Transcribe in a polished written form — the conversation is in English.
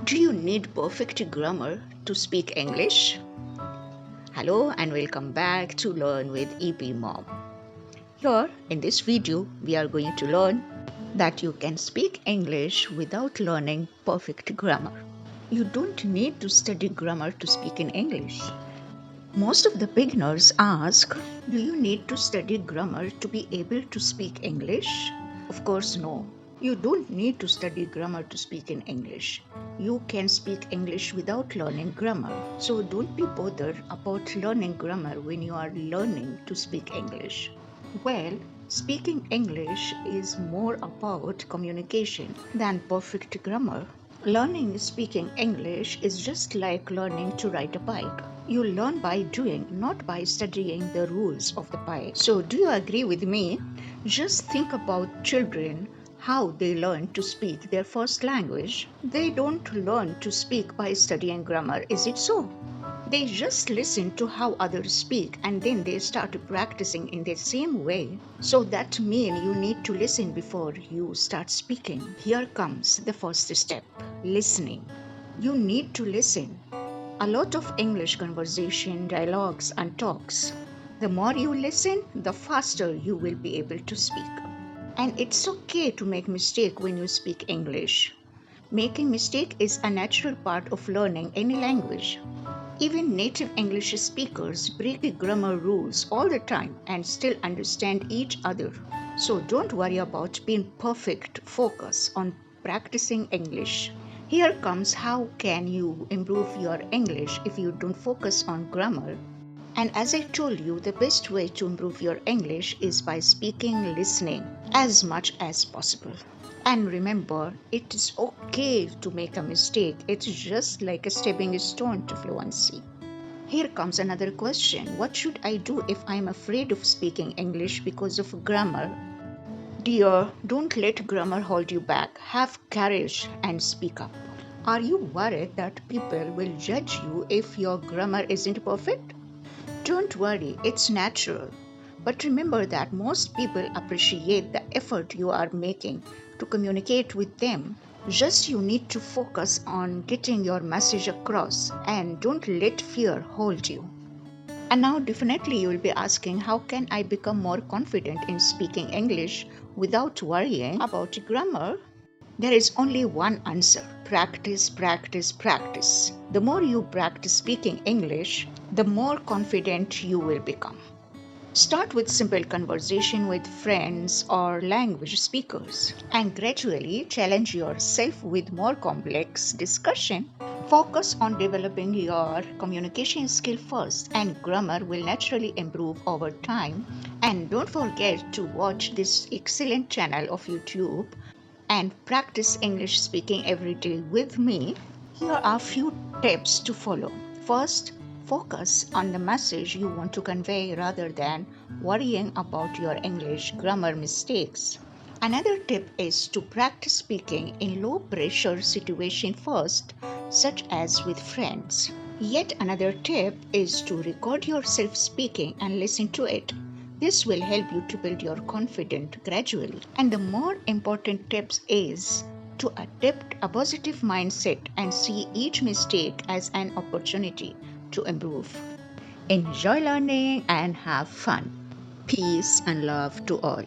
Do you need perfect grammar to speak English? Hello and welcome back to Learn with ABmom. Here in this video, we are going to learn that you can speak English without learning perfect grammar. You don't need to study grammar to speak in English. Most of the beginners ask, do you need to study grammar to be able to speak English? Of course, no. You don't need to study grammar to speak in English. You can speak English without learning grammar. So don't be bothered about learning grammar when you are learning to speak English. Well, speaking English is more about communication than perfect grammar. Learning speaking English is just like learning to ride a bike. You learn by doing, not by studying the rules of the bike. So do you agree with me? Just think about children, how they learn to speak their first language. They don't learn to speak by studying grammar, is it so? They just listen to how others speak and then they start practicing in the same way. So that means you need to listen before you start speaking. Here comes the first step, listening. You need to listen. A lot of English conversation, dialogues and talks. The more you listen, the faster you will be able to speak. And it's okay to make mistake when you speak English. Making mistake is a natural part of learning any language. Even native English speakers break grammar rules all the time and still understand each other. So don't worry about being perfect. Focus on practicing English. Here comes how can you improve your English if you don't focus on grammar. And as I told you, the best way to improve your English is by speaking, listening as much as possible. And remember, it is okay to make a mistake. It's just like a stepping stone to fluency. Here comes another question. What should I do if I'm afraid of speaking English because of grammar? Dear, don't let grammar hold you back. Have courage and speak up. Are you worried that people will judge you if your grammar isn't perfect? Don't worry, it's natural. But remember that most people appreciate the effort you are making to communicate with them. Just you need to focus on getting your message across and don't let fear hold you. And now definitely you will be asking, how can I become more confident in speaking English without worrying about grammar? There is only one answer. Practice, practice, practice. The more you practice speaking English, the more confident you will become. Start with simple conversation with friends or language speakers and gradually challenge yourself with more complex discussion. Focus on developing your communication skill first and grammar will naturally improve over time. And don't forget to watch this excellent channel of YouTube and practice English speaking every day with me. Here are few tips to follow. First, focus on the message you want to convey rather than worrying about your English grammar mistakes. Another tip is to practice speaking in low pressure situations first, such as with friends. Yet another tip is to record yourself speaking and listen to it. This will help you to build your confidence gradually. And the more important tips is to adopt a positive mindset and see each mistake as an opportunity to improve. Enjoy learning and have fun. Peace and love to all.